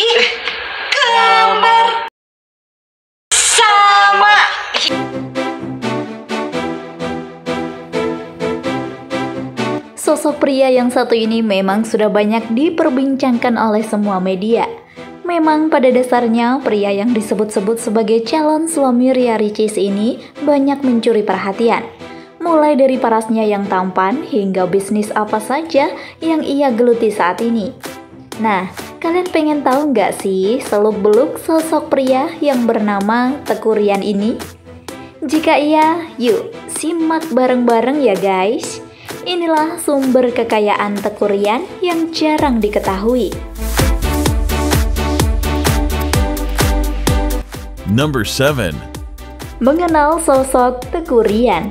Ih, kembar sama. Sosok pria yang satu ini memang sudah banyak diperbincangkan oleh semua media. Memang pada dasarnya pria yang disebut-sebut sebagai calon suami Ria Ricis ini banyak mencuri perhatian. Mulai dari parasnya yang tampan hingga bisnis apa saja yang ia geluti saat ini. Nah, kalian pengen tahu nggak sih seluk-beluk sosok pria yang bernama Teuku Ryan ini? Jika iya, yuk simak bareng-bareng ya guys. Inilah sumber kekayaan Teuku Ryan yang jarang diketahui. Number 7. Mengenal sosok Teuku Ryan.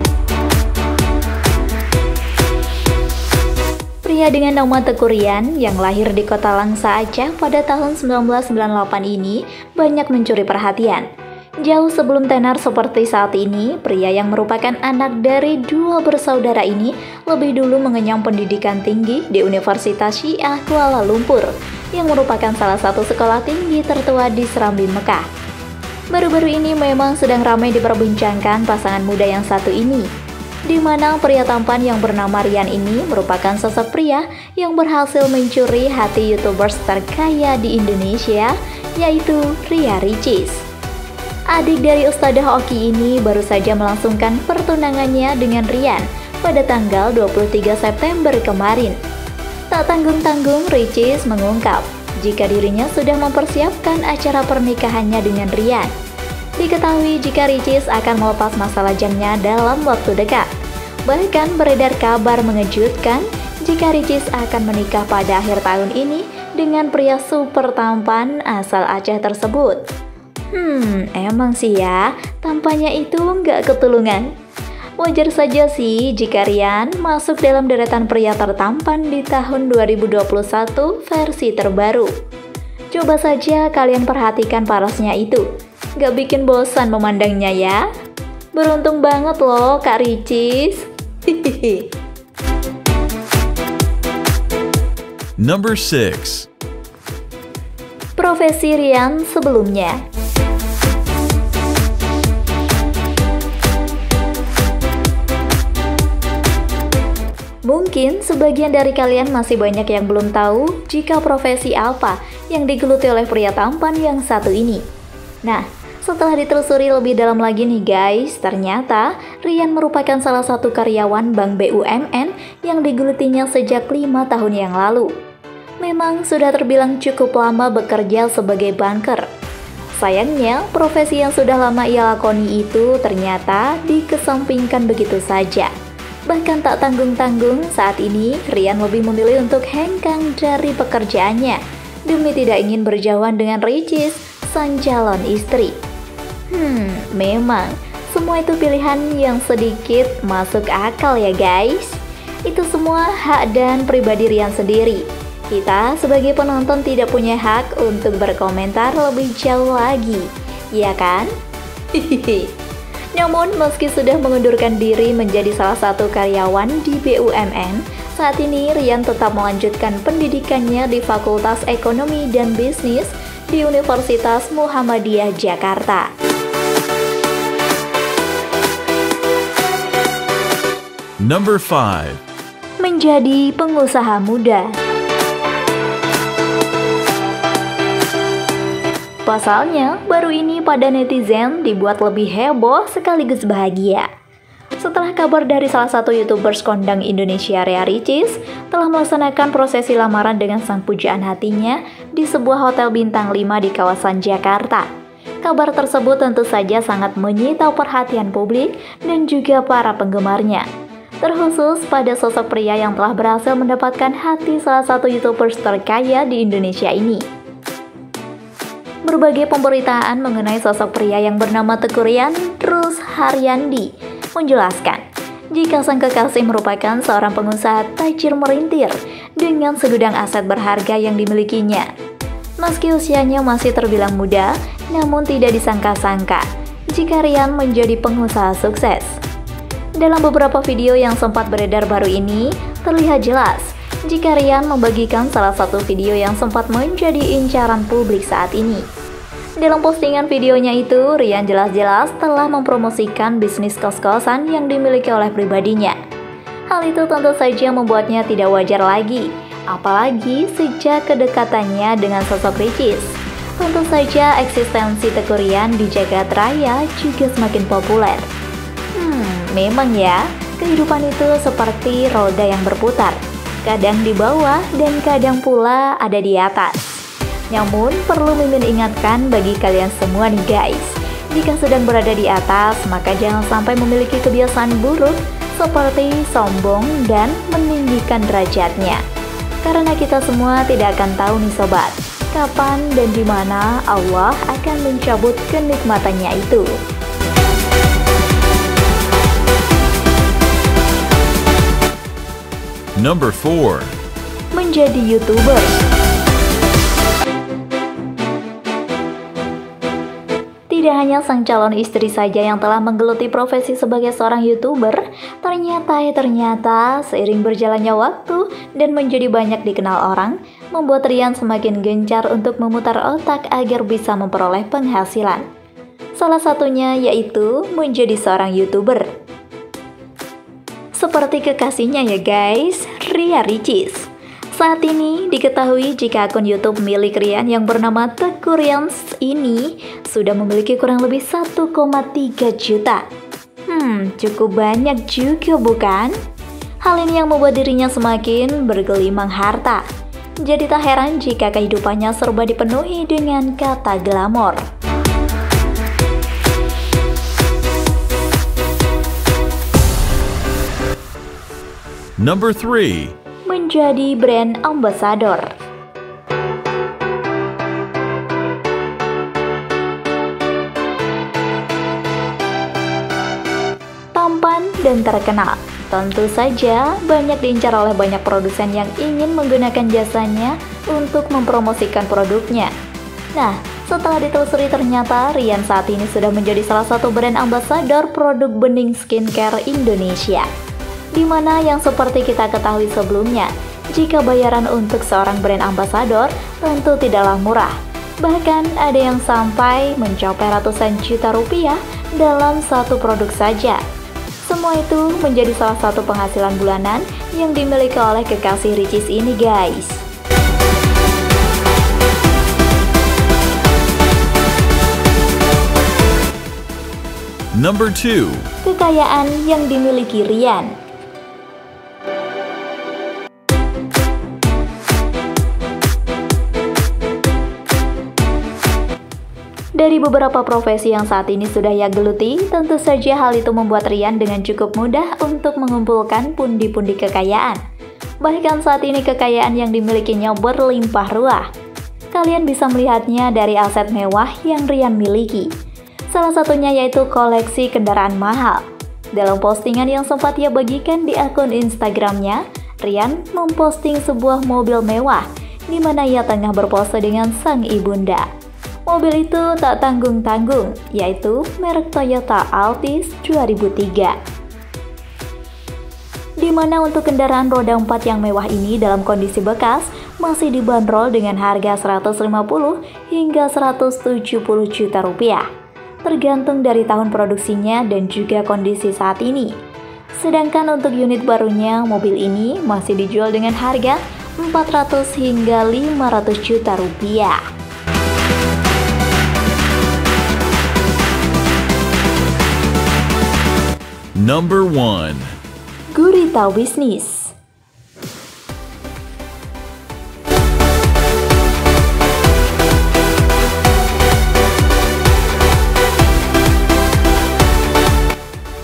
Pria dengan nama Teuku Ryan yang lahir di kota Langsa, Aceh pada tahun 1998 ini banyak mencuri perhatian. Jauh sebelum tenar seperti saat ini, pria yang merupakan anak dari dua bersaudara ini lebih dulu mengenyam pendidikan tinggi di Universitas Syiah Kuala Lumpur, yang merupakan salah satu sekolah tinggi tertua di Serambi, Mekah. Baru-baru ini memang sedang ramai diperbincangkan pasangan muda yang satu ini, di mana pria tampan yang bernama Ryan ini merupakan sosok pria yang berhasil mencuri hati YouTubers terkaya di Indonesia, yaitu Ria Ricis. Adik dari Ustadzah Oki ini baru saja melangsungkan pertunangannya dengan Ryan pada tanggal 23 September kemarin. Tak tanggung-tanggung, Ricis mengungkap jika dirinya sudah mempersiapkan acara pernikahannya dengan Ryan. Diketahui jika Ricis akan melepas masa lajangnya dalam waktu dekat. Bahkan beredar kabar mengejutkan jika Ricis akan menikah pada akhir tahun ini dengan pria super tampan asal Aceh tersebut. Emang sih ya, tampannya itu nggak ketulungan. Wajar saja sih jika Ryan masuk dalam deretan pria tertampan di tahun 2021 versi terbaru. Coba saja kalian perhatikan parasnya itu, gak bikin bosan memandangnya ya. Beruntung banget loh Kak Ricis. Number 6. Profesi Ryan sebelumnya. Mungkin sebagian dari kalian masih banyak yang belum tahu jika profesi apa yang digeluti oleh pria tampan yang satu ini. Nah, setelah ditelusuri lebih dalam lagi nih guys, ternyata Ryan merupakan salah satu karyawan Bank BUMN yang digelutinya sejak 5 tahun yang lalu. Memang sudah terbilang cukup lama bekerja sebagai banker. Sayangnya, profesi yang sudah lama ia lakoni itu ternyata dikesampingkan begitu saja. Bahkan tak tanggung-tanggung, saat ini Ryan lebih memilih untuk hengkang dari pekerjaannya demi tidak ingin berjauhan dengan Ricis, sang calon istri. Memang semua itu pilihan yang sedikit masuk akal ya guys. Itu semua hak dan pribadi Ryan sendiri. Kita sebagai penonton tidak punya hak untuk berkomentar lebih jauh lagi, ya kan? Namun meski sudah mengundurkan diri menjadi salah satu karyawan di BUMN, saat ini Ryan tetap melanjutkan pendidikannya di Fakultas Ekonomi dan Bisnis di Universitas Muhammadiyah Jakarta. Number 5. Menjadi pengusaha muda. Pasalnya, baru ini pada netizen dibuat lebih heboh sekaligus bahagia. Setelah kabar dari salah satu YouTubers kondang Indonesia, Ria Ricis, telah melaksanakan prosesi lamaran dengan sang pujaan hatinya di sebuah hotel bintang 5 di kawasan Jakarta. Kabar tersebut tentu saja sangat menyita perhatian publik dan juga para penggemarnya. Terkhusus pada sosok pria yang telah berhasil mendapatkan hati salah satu YouTubers terkaya di Indonesia ini. Berbagai pemberitaan mengenai sosok pria yang bernama Teuku Ryan Rus Haryandi menjelaskan jika sang kekasih merupakan seorang pengusaha tajir merintir dengan segudang aset berharga yang dimilikinya. Meski usianya masih terbilang muda, namun tidak disangka-sangka jika Ryan menjadi pengusaha sukses. Dalam beberapa video yang sempat beredar baru ini, terlihat jelas jika Rian membagikan salah satu video yang sempat menjadi incaran publik saat ini. Dalam postingan videonya itu, Rian jelas-jelas telah mempromosikan bisnis kos-kosan yang dimiliki oleh pribadinya. Hal itu tentu saja membuatnya tidak wajar lagi, apalagi sejak kedekatannya dengan sosok Ricis. Tentu saja eksistensi Teuku Ryan di jagat raya juga semakin populer. Memang ya, kehidupan itu seperti roda yang berputar, kadang di bawah dan kadang pula ada di atas. Namun perlu Mimin ingatkan bagi kalian semua nih guys, jika sedang berada di atas maka jangan sampai memiliki kebiasaan buruk seperti sombong dan meninggikan derajatnya. Karena kita semua tidak akan tahu nih sobat, kapan dan di mana Allah akan mencabut kenikmatannya itu. Number 4. Menjadi YouTuber. Tidak hanya sang calon istri saja yang telah menggeluti profesi sebagai seorang YouTuber, ternyata seiring berjalannya waktu dan menjadi banyak dikenal orang, membuat Rian semakin gencar untuk memutar otak agar bisa memperoleh penghasilan. Salah satunya yaitu menjadi seorang YouTuber. Seperti kekasihnya ya guys, Ria Ricis. Saat ini diketahui jika akun YouTube milik Rian yang bernama Teuku Ryan ini sudah memiliki kurang lebih 1,3 juta. Cukup banyak juga bukan? Hal ini yang membuat dirinya semakin bergelimang harta. Jadi tak heran jika kehidupannya serba dipenuhi dengan kata glamor. Number 3. Menjadi brand ambassador. Tampan dan terkenal, tentu saja banyak diincar oleh banyak produsen yang ingin menggunakan jasanya untuk mempromosikan produknya. Nah, setelah ditelusuri ternyata Rian saat ini sudah menjadi salah satu brand ambassador produk bening skincare Indonesia. Dimana yang seperti kita ketahui sebelumnya, jika bayaran untuk seorang brand ambassador tentu tidaklah murah. Bahkan ada yang sampai mencapai ratusan juta rupiah dalam satu produk saja. Semua itu menjadi salah satu penghasilan bulanan yang dimiliki oleh kekasih Ricis ini guys. Number 2. Kekayaan yang dimiliki Rian. Dari beberapa profesi yang saat ini sudah ia geluti, tentu saja hal itu membuat Rian dengan cukup mudah untuk mengumpulkan pundi-pundi kekayaan. Bahkan saat ini kekayaan yang dimilikinya berlimpah ruah. Kalian bisa melihatnya dari aset mewah yang Rian miliki. Salah satunya yaitu koleksi kendaraan mahal. Dalam postingan yang sempat ia bagikan di akun Instagramnya, Rian memposting sebuah mobil mewah, di mana ia tengah berpose dengan sang ibunda. Mobil itu tak tanggung-tanggung, yaitu merek Toyota Altis 2003. Di mana untuk kendaraan roda 4 yang mewah ini dalam kondisi bekas masih dibanderol dengan harga 150 hingga 170 juta rupiah, tergantung dari tahun produksinya dan juga kondisi saat ini. Sedangkan untuk unit barunya, mobil ini masih dijual dengan harga 400 hingga 500 juta rupiah. Number 1. Gurita bisnis.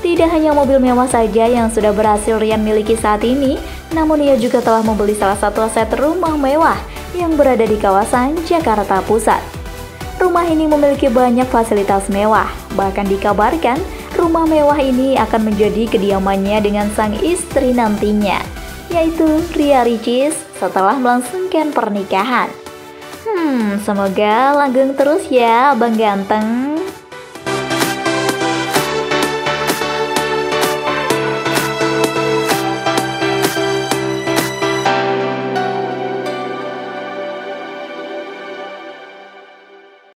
Tidak hanya mobil mewah saja yang sudah berhasil Rian miliki saat ini, namun ia juga telah membeli salah satu aset rumah mewah yang berada di kawasan Jakarta Pusat. Rumah ini memiliki banyak fasilitas mewah, bahkan dikabarkan rumah mewah ini akan menjadi kediamannya dengan sang istri nantinya, yaitu Ria Ricis setelah melangsungkan pernikahan. Semoga langgeng terus ya Abang Ganteng.